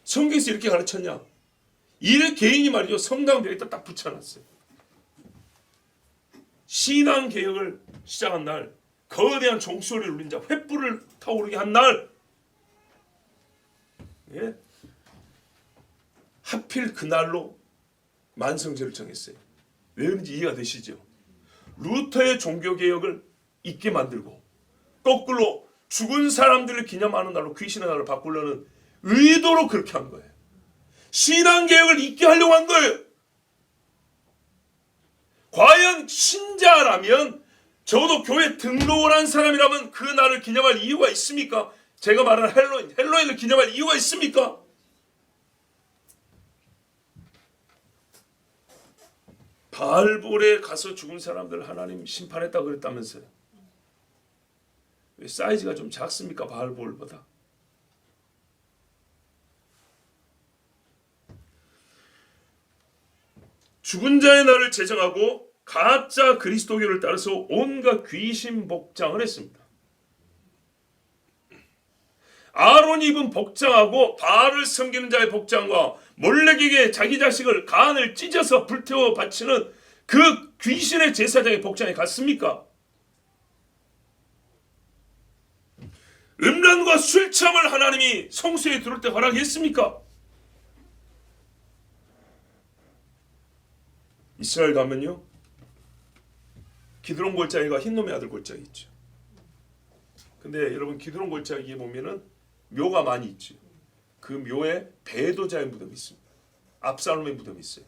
성경에서 이렇게 가르쳤냐? 이 개인이 말이죠. 성당벽에다 딱 붙여놨어요. 신앙개혁을 시작한 날, 거대한 종소리를 울린 자, 횃불을 타오르게 한 날, 예? 하필 그날로 만성절을 정했어요. 왜 그런지 이해가 되시죠? 루터의 종교개혁을 잊게 만들고 거꾸로 죽은 사람들을 기념하는 날로, 귀신의 날로 바꾸려는 의도로 그렇게 한 거예요. 신앙개혁을 잊게 하려고 한 거예요. 과연 신자라면, 적어도 교회 등록을 한 사람이라면 그 날을 기념할 이유가 있습니까? 제가 말하는 헬로윈을 기념할 이유가 있습니까? 바알볼에 가서 죽은 사람들 하나님 심판했다고 그랬다면서요. 왜 사이즈가 좀 작습니까? 바알볼보다. 죽은 자의 날을 제정하고 가짜 그리스도교를 따라서 온갖 귀신 복장을 했습니다. 아론이 입은 복장하고 바알을 섬기는 자의 복장과 몰렉에게 자기 자식을 간을 찢어서 불태워 바치는 그 귀신의 제사장의 복장이 같습니까? 음란과 술참을 하나님이 성소에 들어올 때 허락했습니까? 이스라엘 가면요, 기드론 골짜기가 흰놈의 아들 골짜기 있죠. 근데 여러분, 기드론 골짜기에 보면은 묘가 많이 있죠. 그 묘에 배도자의 무덤이 있습니다. 압살롬의 무덤이 있어요.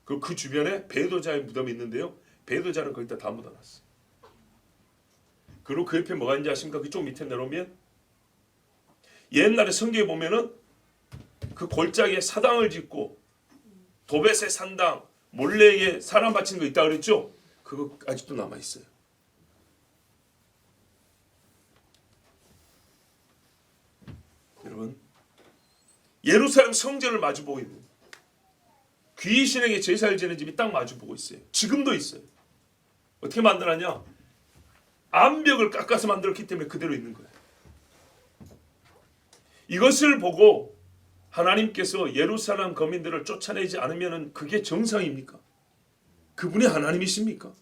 그 주변에 배도자의 무덤이 있는데요, 배도자는 거기다 다 묻어놨어요. 그리고 그 옆에 뭐가 있는지 아십니까? 그쪽 밑에 내려오면 옛날에 성경에 보면은 그 골짜기에 사당을 짓고 도벳의 산당, 몰래에게 사람 바친 거 있다 그랬죠? 그거 아직도 남아 있어요. 여러분, 예루살렘 성전을 마주보고 있는 귀신에게 제사를 지는 집이 딱 마주보고 있어요. 지금도 있어요. 어떻게 만들었냐? 암벽을 깎아서 만들었기 때문에 그대로 있는 거예요. 이것을 보고 하나님께서 예루살렘 거민들을 쫓아내지 않으면 그게 정상입니까? 그분이 하나님이십니까?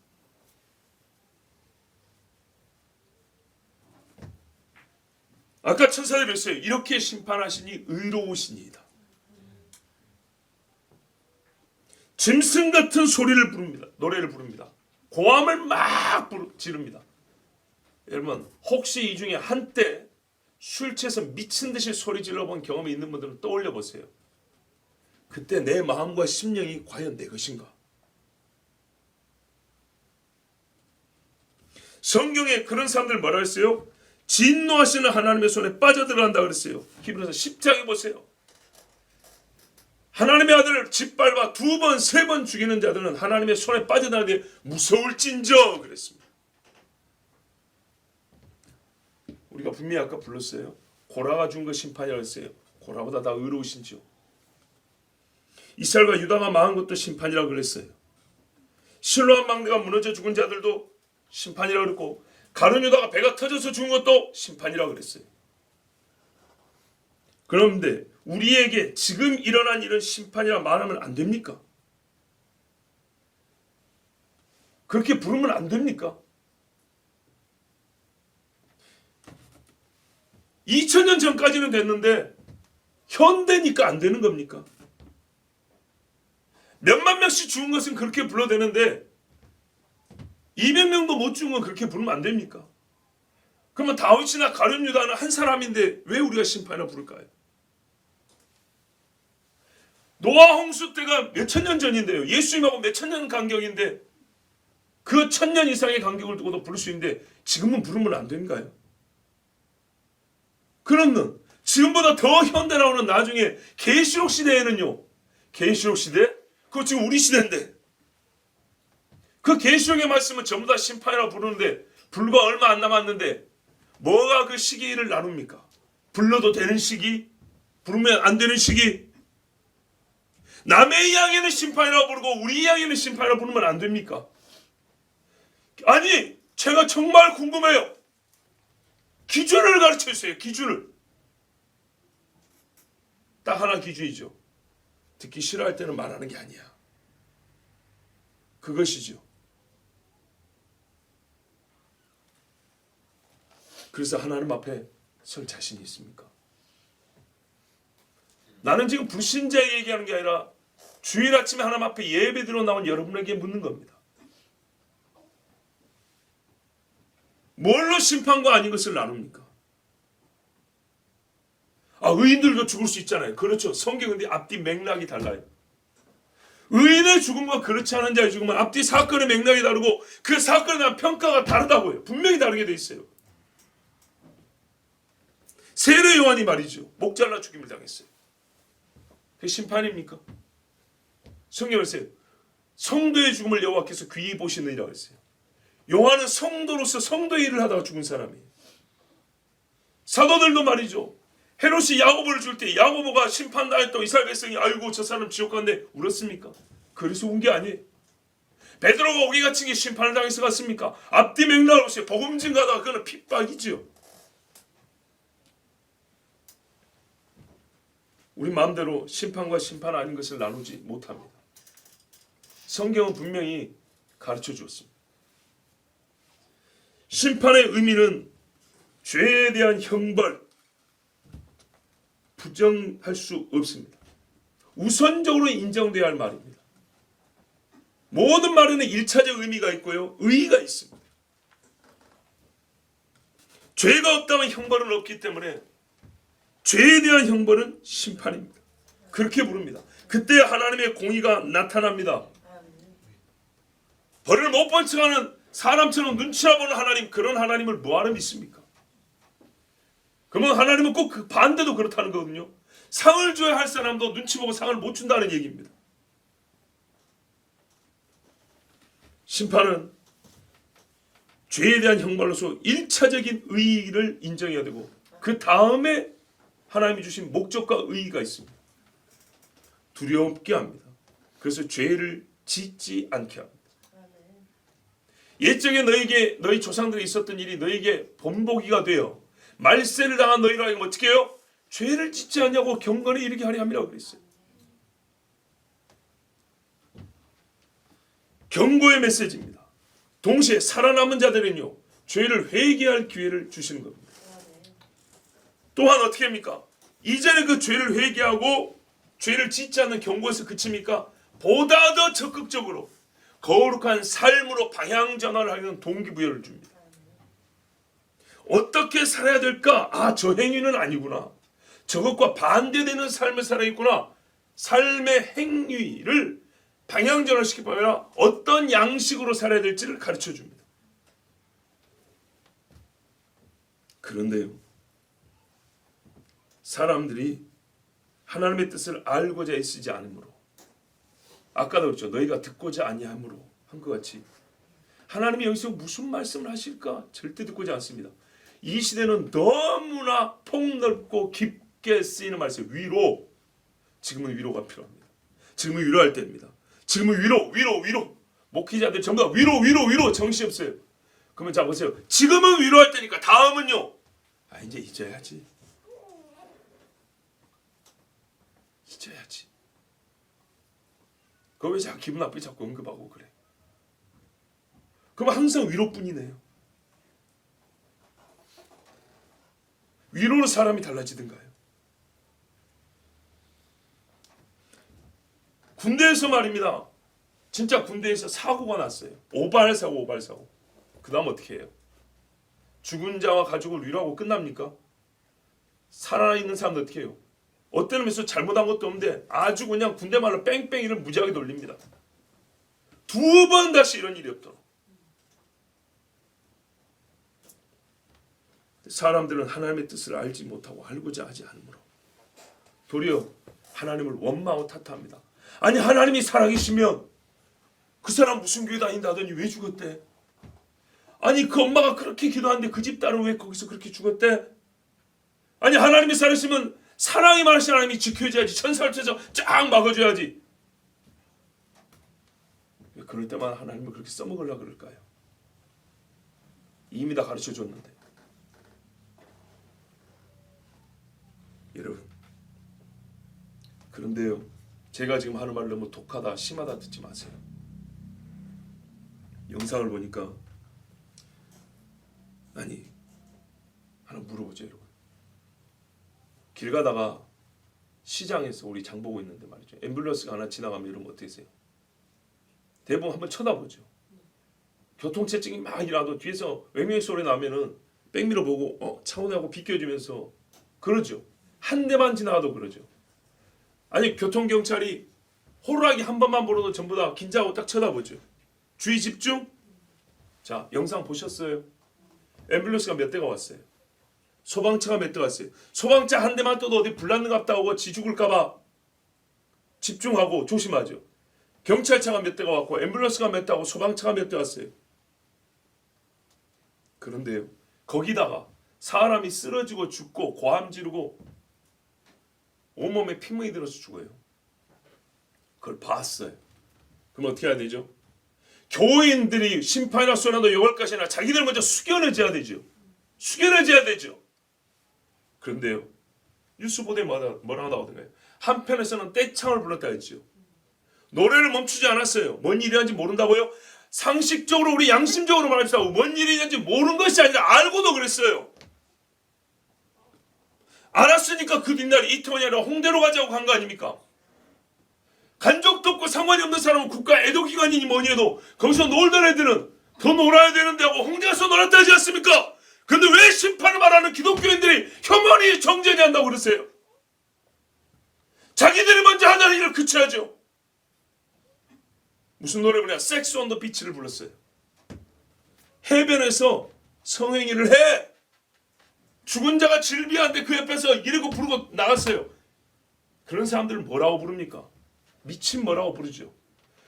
아까 천사들이 그랬어요. 이렇게 심판하시니 의로우시니이다. 짐승 같은 소리를 부릅니다. 노래를 부릅니다. 고함을 막 지릅니다. 여러분 혹시 이 중에 한때 술 취해서 미친 듯이 소리 질러본 경험이 있는 분들은 떠올려 보세요. 그때 내 마음과 심령이 과연 내 것인가? 성경에 그런 사람들 뭐라 했어요? 진노하시는 하나님의 손에 빠져들어간다 그랬어요. 히브리서 10장에 보세요. 하나님의 아들을 짓밟아 2번, 3번 죽이는 자들은 하나님의 손에 빠져나가게 무서울진저 그랬습니다. 우리가 분명히 아까 불렀어요. 고라가 준 거 심판이라고 했어요. 고라보다 다 의로우신지요. 이스라엘과 유다가 망한 것도 심판이라고 그랬어요. 실로암 망대가 무너져 죽은 자들도 심판이라고 그랬고 가룟 유다가 배가 터져서 죽은 것도 심판이라고 그랬어요. 그런데 우리에게 지금 일어난 일은 심판이라 말하면 안 됩니까? 그렇게 부르면 안 됩니까? 2000년 전까지는 됐는데 현대니까 안 되는 겁니까? 몇만 명씩 죽은 것은 그렇게 불러대는데 200명도 못 죽은 건 그렇게 부르면 안 됩니까? 그러면 다윗이나 가룟 유다는 한 사람인데 왜 우리가 심판이라 부를까요? 노아 홍수 때가 몇천 년 전인데요. 예수님하고 몇천 년 간격인데 그 1000년 이상의 간격을 두고도 부를 수 있는데 지금은 부르면 안 된가요? 그러면 지금보다 더 현대 나오는 나중에 계시록 시대에는요. 계시록 시대? 그거 지금 우리 시대인데 그 계시록의 말씀은 전부 다 심판이라고 부르는데 불과 얼마 안 남았는데 뭐가 그 시기를 나눕니까? 불러도 되는 시기? 부르면 안 되는 시기? 남의 이야기는 심판이라고 부르고 우리 이야기는 심판이라고 부르면 안 됩니까? 아니 제가 정말 궁금해요. 기준을 가르쳐 주세요. 기준을. 딱 하나 기준이죠. 듣기 싫어할 때는 말하는 게 아니야. 그것이죠. 그래서 하나님 앞에 설 자신이 있습니까? 나는 지금 불신자에게 얘기하는 게 아니라 주일 아침에 하나님 앞에 예배 드려 나온 여러분에게 묻는 겁니다. 뭘로 심판과 아닌 것을 나눕니까? 의인들도 죽을 수 있잖아요. 그렇죠. 성경은 근데 앞뒤 맥락이 달라요. 의인의 죽음과 그렇지 않은 자의 죽음은 앞뒤 사건의 맥락이 다르고 그 사건에 대한 평가가 다르다고요. 분명히 다르게 돼 있어요. 세례 요한이 말이죠. 목 잘라 죽임을 당했어요. 그게 심판입니까? 성경을 써요. 성도의 죽음을 여호와께서 귀히 보시느니라고 했어요. 요한은 성도로서 성도의 일을 하다가 죽은 사람이에요. 사도들도 말이죠. 헤롯이 야고보를 줄 때 야고보가 심판당했다고 이스라엘 백성이 아이고 저 사람 지옥 간대 울었습니까? 그래서 운 게 아니에요. 베드로가 오기 갇힌 게 심판을 당해서 갔습니까? 앞뒤 맥락을 보세요. 복음 증가하다가 그거는 핍박이죠. 우리 마음대로 심판과 심판 아닌 것을 나누지 못합니다. 성경은 분명히 가르쳐 주었습니다. 심판의 의미는 죄에 대한 형벌, 부정할 수 없습니다. 우선적으로 인정돼야 할 말입니다. 모든 말에는 1차적 의미가 있고요. 의의가 있습니다. 죄가 없다면 형벌은 없기 때문에 죄에 대한 형벌은 심판입니다. 그렇게 부릅니다. 그때 하나님의 공의가 나타납니다. 벌을 못 본 척하는 사람처럼 눈치나 보는 하나님, 그런 하나님을 뭐하러 믿습니까? 그러면 하나님은 꼭 그 반대도 그렇다는 거거든요. 상을 줘야 할 사람도 눈치 보고 상을 못 준다는 얘기입니다. 심판은 죄에 대한 형벌로서 1차적인 의의를 인정해야 되고 그 다음에 하나님이 주신 목적과 의의가 있습니다. 두렵게 합니다. 그래서 죄를 짓지 않게 합니다. 옛적에 너희 조상들이 있었던 일이 너에게 본보기가 되어 말세를 당한 너희로 하여금 어떻게 해요? 죄를 짓지 않냐고 경건에 이르게 하려 함이라고 그랬어요. 경고의 메시지입니다. 동시에 살아남은 자들은요, 죄를 회개할 기회를 주시는 겁니다. 또한 어떻게 합니까? 이제는 그 죄를 회개하고 죄를 짓지 않는 경고에서 그칩니까? 보다 더 적극적으로 거룩한 삶으로 방향 전환을 하는 동기부여를 줍니다. 어떻게 살아야 될까? 아, 저 행위는 아니구나. 저것과 반대되는 삶을 살아있구나. 삶의 행위를 방향 전환시키기 아니라 어떤 양식으로 살아야 될지를 가르쳐 줍니다. 그런데요, 사람들이 하나님의 뜻을 알고자 애쓰지 않으므로, 아까도 그랬죠. 너희가 듣고자 아니함으로 한 것 같이 하나님이 여기서 무슨 말씀을 하실까? 절대 듣고자 않습니다. 이 시대는 너무나 폭넓고 깊게 쓰이는 말씀, 위로. 지금은 위로가 필요합니다. 지금은 위로할 때입니다. 지금은 위로. 목회자들 전부 다 위로 정신없어요. 그러면 자 보세요. 지금은 위로할 때니까 다음은요. 아, 이제 잊어야지. 그거 왜 자꾸 기분 나쁘게 자꾸 언급하고 그래? 그럼 항상 위로뿐이네요. 위로로 사람이 달라지든가요? 군대에서 말입니다. 진짜 군대에서 사고가 났어요. 오발사고. 그 다음 어떻게 해요? 죽은 자와 가족을 위로하고 끝납니까? 살아있는 사람들 어떻게 해요? 어떤 의미에서 잘못한 것도 없는데 아주 그냥 군대 말로 뺑뺑이를 무지하게 돌립니다. 2번 다시 이런 일이 없도록. 사람들은 하나님의 뜻을 알지 못하고 알고자 하지 않으므로 도리어 하나님을 원망하고 탓합니다. 아니, 하나님이 살아계시면 그 사람 무슨 교회 다닌다더니 왜 죽었대? 아니, 그 엄마가 그렇게 기도하는데 그 집 딸은 왜 거기서 그렇게 죽었대? 아니, 하나님이 살아계시면 사랑이 많으신 하나님이 지켜줘야지. 천사를 쳐서 쫙 막아줘야지. 왜 그럴 때만 하나님을 그렇게 써먹으려고 그럴까요? 이미 다 가르쳐줬는데. 여러분, 그런데요, 제가 지금 하는 말 너무 독하다, 심하다 듣지 마세요. 영상을 보니까 아니, 하나 물어보죠, 여러분. 길 가다가 시장에서 우리 장 보고 있는데 말이죠. 앰뷸런스가 하나 지나가면 이런 거 어떠세요? 대부분 한번 쳐다보죠. 교통체증이 막 일어나도 뒤에서 외미의 소리 나면은 백미러 보고 차원하고 비껴주면서 그러죠. 한 대만 지나가도 그러죠. 아니, 교통경찰이 호루라기 한 번만 보러도 전부 다 긴장하고 딱 쳐다보죠. 주의 집중. 자, 영상 보셨어요? 앰뷸런스가 몇 대가 왔어요? 소방차가 몇 대 왔어요? 소방차 한 대만 떠도 어디 불났는갑다 하고 지 죽을까봐 집중하고 조심하죠. 경찰차가 몇 대가 왔고 앰뷸런스가 몇 대 하고 소방차가 몇 대 왔어요. 그런데요, 거기다가 사람이 쓰러지고 죽고 고함 지르고 온몸에 피멍이 들어서 죽어요. 그걸 봤어요. 그럼 어떻게 해야 되죠? 교인들이 심판이나 소나도 욕할 것이나 자기들 먼저 숙연해져야 되죠. 그런데요, 뉴스 보도에 뭐라고 나오던가요? 한편에서는 떼창을 불렀다 했죠. 노래를 멈추지 않았어요. 뭔 일이 하는지 모른다고요? 상식적으로 우리 양심적으로 말합시다. 뭔 일이 있는지 모르는 것이 아니라 알고도 그랬어요. 알았으니까 그 뒷날 이태원이 아니라 홍대로 가자고 간 거 아닙니까? 간 적도 없고 상관이 없는 사람은 국가 애도기관이니 뭐니 해도 거기서 놀던 애들은 더 놀아야 되는데 하고 홍대 가서 놀았다 하지 않습니까? 근데 왜 심판을 말하는 기독교인들이 혐오니 정죄니 한다고 그러세요? 자기들이 먼저 하자는 일을 그쳐야죠. 무슨 노래 부르냐? 섹스 온 더 비치를 불렀어요. 해변에서 성행위를 해. 죽은 자가 질비한데 그 옆에서 이러고 부르고 나갔어요. 그런 사람들은 뭐라고 부릅니까? 미친 뭐라고 부르죠.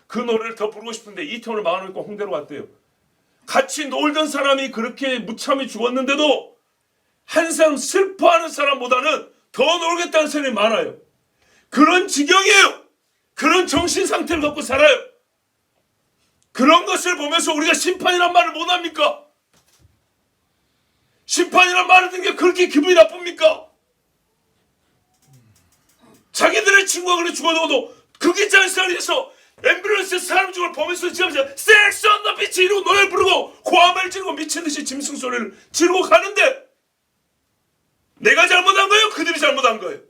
그 노래를 더 부르고 싶은데 이태원을 막아놓고 홍대로 갔대요. 같이 놀던 사람이 그렇게 무참히 죽었는데도 항상 슬퍼하는 사람보다는 더 놀겠다는 사람이 많아요. 그런 지경이에요. 그런 정신 상태를 갖고 살아요. 그런 것을 보면서 우리가 심판이란 말을 못합니까? 심판이란 말을 듣는 게 그렇게 기분이 나쁩니까? 자기들의 친구가 그래 죽어도 그 기장에서 앰뷸런스에 사람 죽을 보면서 지금 섹스 온 더 비치 이러고 노래를 부르고 고함을 지르고 미친듯이 짐승 소리를 지르고 가는데 내가 잘못한 거예요? 그들이 잘못한 거예요?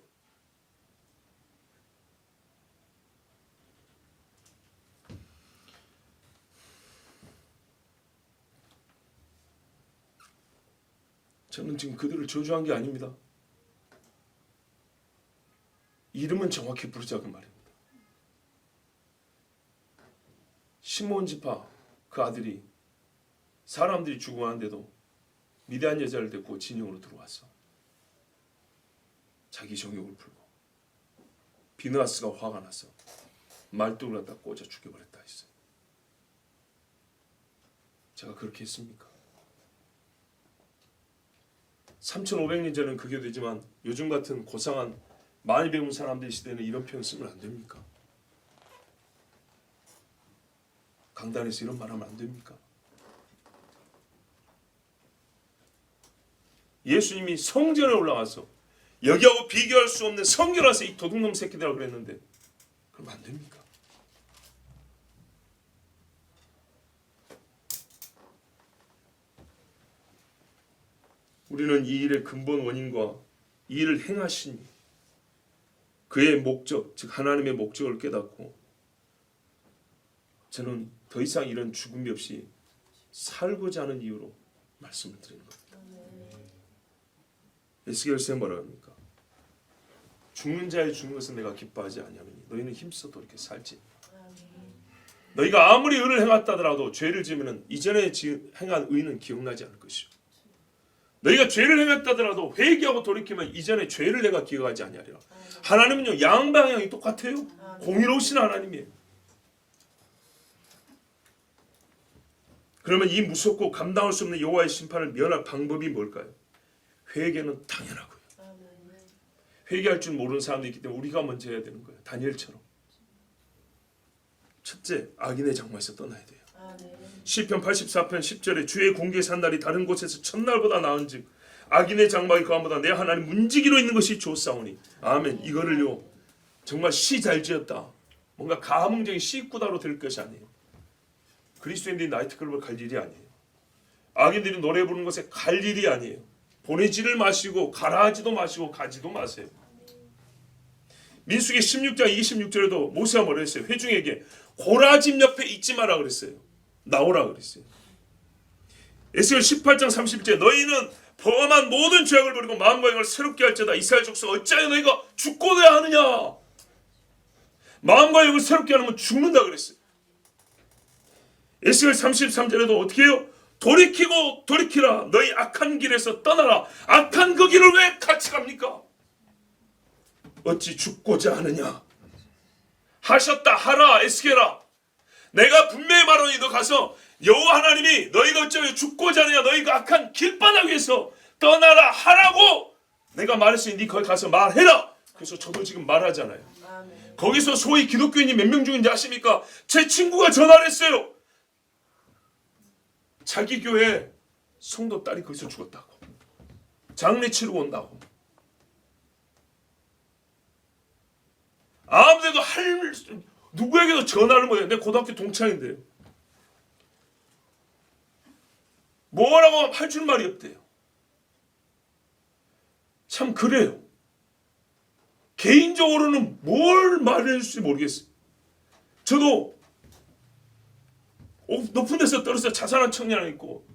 저는 지금 그들을 저주한 게 아닙니다. 이름은 정확히 부르자 그 말입니다. 시몬 지파 그 아들이 사람들이 죽어가는데도 미디안 여자를 데리고 진영으로 들어왔어. 자기 정욕을 풀고 비느하스가 화가 나서 말뚝을 갖다 꽂아 죽여버렸다 했어요. 제가 그렇게 했습니까? 3500년 전은 그게 되지만 요즘 같은 고상한 많이 배운 사람들 시대는 이런 표현 쓰면 안 됩니까? 강단에서 이런 말하면 안 됩니까? 예수님이 성전에 올라가서 여기하고 비교할 수 없는 성결하서 이 도둑놈 새끼들이라고 그랬는데 그럼 안 됩니까? 우리는 이 일의 근본 원인과 이 일을 행하신 그의 목적, 즉 하나님의 목적을 깨닫고 저는 더 이상 이런 죽음이 없이 살고자 하는 이유로 말씀을 드리는 겁니다. 에스겔서에 뭐라 합니까? 죽는 자의 죽는 것은 내가 기뻐하지 아니하노니 너희는 힘써도 이렇게 살지. 너희가 아무리 의를 행했다 하더라도 죄를 지으면 이전에 행한 의는 기억나지 않을 것이요. 너희가 죄를 행했다 하더라도 회개하고 돌이키면 이전에 죄를 내가 기억하지 아니하리라. 하나님은요 양방향이 똑같아요. 공의로우신 하나님이에요. 그러면 이 무섭고 감당할 수 없는 여호와의 심판을 면할 방법이 뭘까요? 회개는 당연하고요. 회개할 줄 모르는 사람도 있기 때문에 우리가 먼저 해야 되는 거예요. 다니엘처럼. 첫째, 악인의 장막에서 떠나야 돼요. 시편 84편 10절에 주의 공개에 산 날이 다른 곳에서 첫날보다 나은즉 악인의 장막이 그함보다 내 하나님 문지기로 있는 것이 좋사오니. 아멘. 이거를요 정말 시 잘 지었다, 뭔가 가문적인 시구다로 될 것이 아니에요. 그리스도인들이 나이트클럽을 갈 일이 아니에요. 악인들이 노래 부르는 것에 갈 일이 아니에요. 보내지를 마시고 가라 하지도 마시고 가지도 마세요. 민수기 16장 26절에도 모세가 뭐라 했어요? 회중에게 고라짐 옆에 있지 마라 그랬어요. 나오라 그랬어요. 에스겔 18장 31절 너희는 범한 모든 죄악을 버리고 마음과 영을 새롭게 할지어다. 이스라엘 족속 어찌하여 너희가 죽고야 하느냐. 마음과 영을 새롭게 하면 죽는다 그랬어요. 에스겔 33절에도 어떻게 해요? 돌이키고 돌이키라. 너희 악한 길에서 떠나라. 악한 그 길을 왜 같이 갑니까? 어찌 죽고자 하느냐. 하셨다 하라 에스겔아. 내가 분명히 말하니 너 가서 여호와 하나님이 너희가 어쩌면 죽고자 하느냐, 너희가 악한 길바닥 위에서 떠나라 하라고 내가 말했으니 네 거기 가서 말해라. 그래서 저도 지금 말하잖아요. 아멘. 거기서 소위 기독교인이 몇 명 죽은지 아십니까? 제 친구가 전화를 했어요. 자기 교회 성도 딸이 거기서 죽었다고, 장례 치르고 온다고. 아무데도 누구에게도 전화를 못해요. 내 고등학교 동창인데요. 뭐라고 할 줄 말이 없대요. 참 그래요. 개인적으로는 뭘 말할지 모르겠어요. 저도 높은 데서 떨어져 자살한 청년 하나 있고,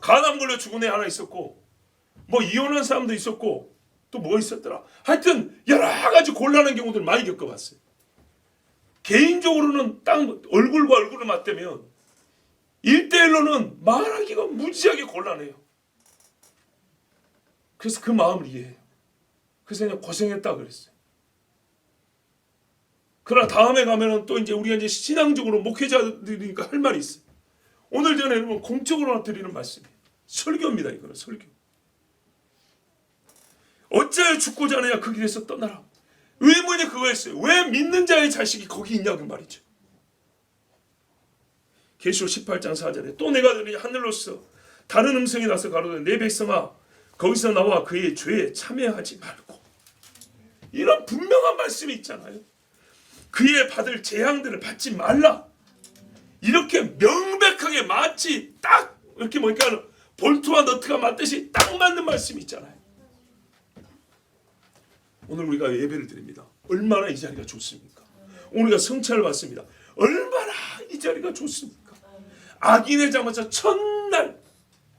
간암 걸려 죽은 애 하나 있었고, 뭐 이혼한 사람도 있었고, 또 뭐 있었더라. 하여튼 여러 가지 곤란한 경우들 많이 겪어봤어요. 개인적으로는 딱 얼굴과 얼굴을 맞대면 1대1로는 말하기가 무지하게 곤란해요. 그래서 그 마음을 이해해요. 그래서 그냥 고생했다 그랬어요. 그러나 다음에 가면은 또 이제 우리가 이제 신앙적으로 목회자들이니까 할 말이 있어요. 오늘 전에는 공적으로 드리는 말씀이에요. 설교입니다. 이거는 설교. 어찌하여 죽고자 하느냐 그 길에서 떠나라. 의문이 그거였어요. 왜 믿는 자의 자식이 거기 있냐고 말이죠. 계시록 18장 4절에 또 내가 들으니 하늘로서 다른 음성이 나서 가로되 내 백성아 거기서 나와 그의 죄에 참여하지 말고. 이런 분명한 말씀이 있잖아요. 그의 받을 재앙들을 받지 말라. 이렇게 명백하게 마치 딱 이렇게 보니까 볼트와 너트가 맞듯이 딱 맞는 말씀이 있잖아요. 오늘 우리가 예배를 드립니다. 얼마나 이 자리가 좋습니까? 오늘 우리가 성찬을 받습니다. 얼마나 이 자리가 좋습니까? 악인의 장에서 첫날,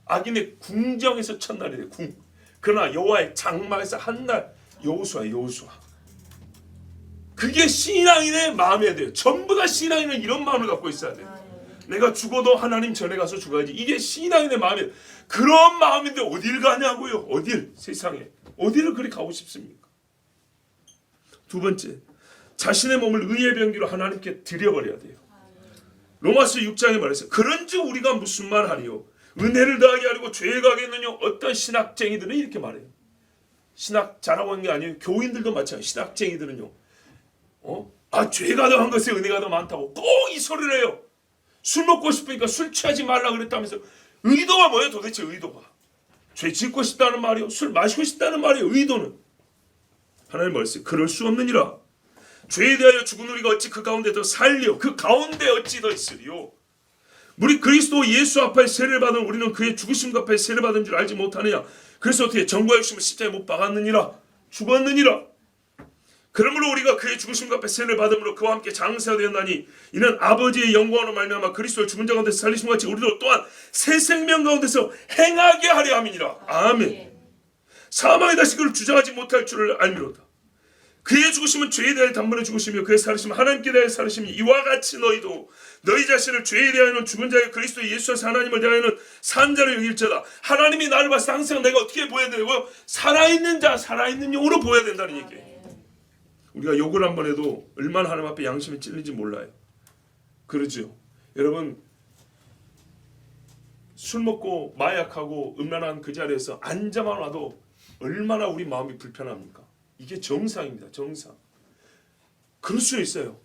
악인의 궁정에서 첫날이래. 궁. 그러나 여호와의 장막에서 한날. 여호수아. 그게 신앙인의 마음이어야 돼요. 전부 다 신앙인은 이런 마음을 갖고 있어야 돼요. 내가 죽어도 하나님 전에 가서 죽어야지. 이게 신앙인의 마음이에요. 그런 마음인데 어딜 가냐고요. 어딜, 세상에 어디를 그리 가고 싶습니까? 두 번째, 자신의 몸을 의의 병기로 하나님께 드려버려야 돼요. 로마서 6장에 말했어요. 그런즉 우리가 무슨 말하리요? 은혜를 더하게 하려고 죄가 하겠느냐? 어떤 신학쟁이들은 이렇게 말해요. 신학 잘하고 하는 게 아니에요. 교인들도 마찬가지예요. 신학쟁이들은요. 죄가 더한 것에 은혜가 더 많다고 꼭 이 소리를 해요. 술 먹고 싶으니까 술 취하지 말라 그랬다면서. 의도가 뭐예요? 도대체 의도가. 죄 짓고 싶다는 말이요. 술 마시고 싶다는 말이요. 의도는. 하나님 말씀. 그럴 수 없느니라. 죄에 대하여 죽은 우리가 어찌 그 가운데 더 살리요? 그 가운데 어찌 더 있으리요? 우리 그리스도 예수 앞에 세례를 받은 우리는 그의 죽으심과 앞에 세례를 받은 줄 알지 못하느냐? 그래서 어떻게 정과 욕심을 십자가에 못 박았느니라? 죽었느니라? 그러므로 우리가 그의 죽으심과 앞에 세례를 받음으로 그와 함께 장세가 되었나니 이는 아버지의 영광으로 말미암아 그리스도를 죽은 자 가운데서 살리심과 같이 우리도 또한 새 생명 가운데서 행하게 하려 함이니라. 아멘. 사망의 다시 그를 주장하지 못할 줄을 알미로다. 그의 죽으심은 죄에 대하여 단번에 죽으시며 그의 살으심은 하나님께 대하여 살으심이 이와 같이 너희도 너희 자신을 죄에 대하여는 죽은 자여 그리스도 예수에서 하나님을 대하여는 산 자로 여길지어다. 하나님이 나를 봤을 때 항상 내가 어떻게 보여야 되고요? 살아있는 자, 살아있는 영으로 보여야 된다는 얘기예요. 우리가 욕을 한 번 해도 얼마나 하나님 앞에 양심이 찔린지 몰라요. 그러죠. 여러분, 술 먹고 마약하고 음란한 그 자리에서 앉아만 와도 얼마나 우리 마음이 불편합니까? 이게 정상입니다. 정상. 그럴 수 있어요.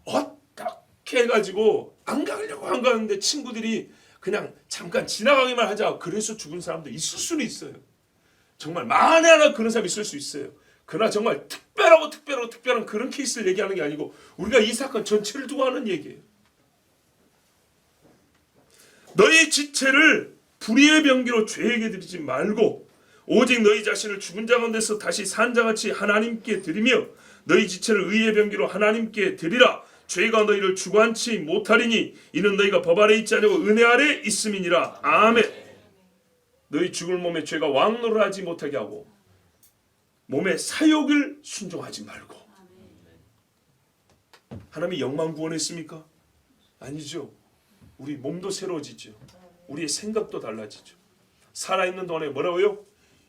어떻게 해가지고 안 가려고 안 가는데 친구들이 그냥 잠깐 지나가기만 하자. 그래서 죽은 사람도 있을 수는 있어요. 정말 만에 하나 그런 사람이 있을 수 있어요. 그러나 정말 특별한 그런 케이스를 얘기하는 게 아니고 우리가 이 사건 전체를 두고 하는 얘기예요. 너희 지체를 불의의 병기로 죄에게 드리지 말고 오직 너희 자신을 죽은 자 가운데서 다시 산 자같이 하나님께 드리며 너희 지체를 의의 병기로 하나님께 드리라. 죄가 너희를 주관치 못하리니 이는 너희가 법 아래 있지 아니고 은혜 아래 있음이니라. 아멘. 너희 죽을 몸에 죄가 왕노를 하지 못하게 하고 몸의 사욕을 순종하지 말고. 하나님이 영만 구원했습니까? 아니죠. 우리 몸도 새로워지죠. 우리의 생각도 달라지죠. 살아있는 동안에 뭐라고요?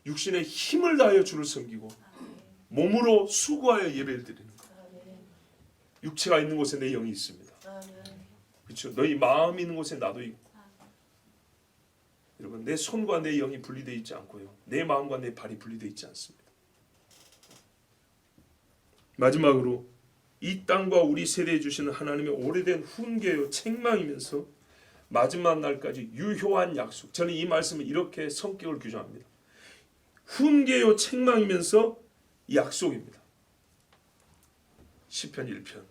육신의 힘을 다하여 주를 섬기고 몸으로 수고하여 예배를 드리는 것. 육체가 있는 곳에 내 영이 있습니다. 그렇죠. 너희 마음이 있는 곳에 나도 있고. 여러분, 내 손과 내 영이 분리되어 있지 않고요. 내 마음과 내 발이 분리되어 있지 않습니다. 마지막으로 이 땅과 우리 세대에 주시는 하나님의 오래된 훈계요 책망이면서 마지막 날까지 유효한 약속. 저는 이 말씀을 이렇게 성격을 규정합니다. 훈계요 책망이면서 약속입니다. 시편 1편.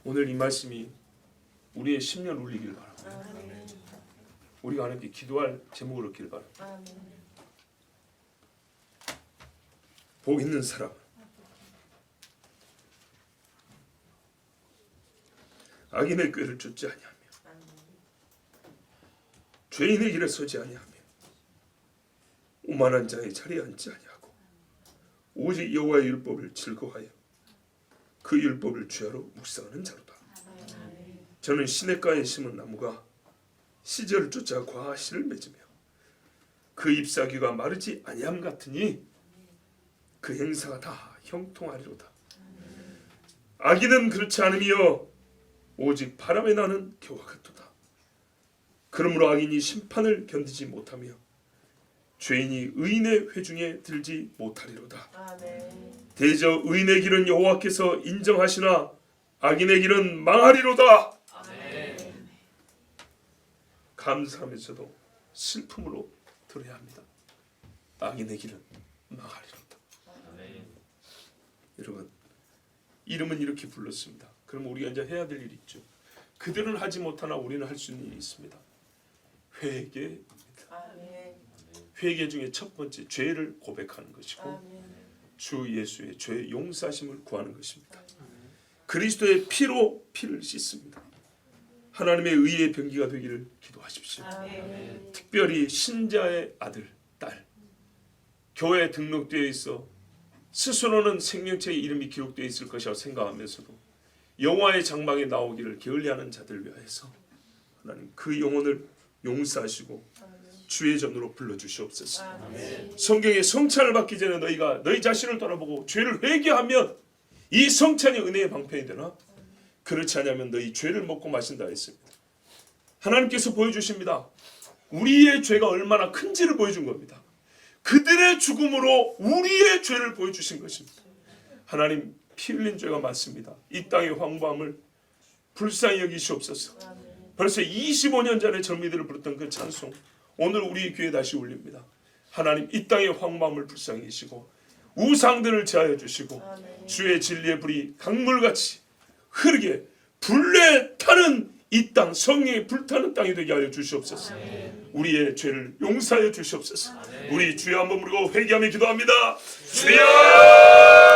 오늘 이 말씀이 우리의 심년 울리길 바랍니다. 우리가 하나님께 기도할 제목을 얻길 바랍니다. 복 있는 사람. 악인의 꾀를 쫓지 아니하며 죄인의 길에 서지 아니하며 오만한 자의 자리에 앉지 아니하고 오직 여호와의 율법을 즐거워하여 그 율법을 주야로 묵상하는 자로다. 저는 시냇가에 심은 나무가 시절을 쫓아 과실을 맺으며 그 잎사귀가 마르지 아니함 같으니 그 행사가 다 형통하리로다. 악인은 그렇지 않으며 오직 바람에 나는 겨와 같도다. 그러므로 악인이 심판을 견디지 못하며 죄인이 의인의 회중에 들지 못하리로다. 대저 의인의 길은 여호와께서 인정하시나 악인의 길은 망하리로다. 감사하면서도 슬픔으로 들어야 합니다. 악인의 길은 망하리로다. 여러분, 이름은 이렇게 불렀습니다. 그럼 우리가 이제 해야 될 일이 있죠. 그들은 하지 못하나 우리는 할 수 있는 일이 있습니다. 회개입니다. 회개 중에 첫 번째 죄를 고백하는 것이고 주 예수의 죄 용서하심을 구하는 것입니다. 그리스도의 피로 피를 씻습니다. 하나님의 의의 병기가 되기를 기도하십시오. 특별히 신자의 아들, 딸, 교회에 등록되어 있어 스스로는 생명책의 이름이 기록되어 있을 것이라고 생각하면서도 영화의 장막에 나오기를 게을리하는 자들 위하여서 하나님 그 영혼을 용서하시고 주의 전으로 불러주시옵소서. 성경에 성찬을 받기 전에 너희가 너희 자신을 돌아보고 죄를 회개하면 이 성찬이 은혜의 방편이 되나? 그렇지 않으면 너희 죄를 먹고 마신다 했습니다. 하나님께서 보여주십니다. 우리의 죄가 얼마나 큰지를 보여준 겁니다. 그들의 죽음으로 우리의 죄를 보여주신 것입니다. 하나님, 피 흘린 죄가 많습니다. 이 땅의 황무함을 불쌍히 여기시옵소서. 벌써 25년 전에 젊이들을 부르던 그 찬송 오늘 우리 귀에 다시 울립니다. 하나님, 이 땅의 황무함을 불쌍히 여기시고 우상들을 제하여 주시고 주의 진리의 불이 강물같이 흐르게 불에 타는 이 땅, 성령의 불타는 땅이 되게 하여 주시옵소서. 우리의 죄를 용서하여 주시옵소서. 우리 주여 한번 부르고 회개하며 기도합니다. 주여!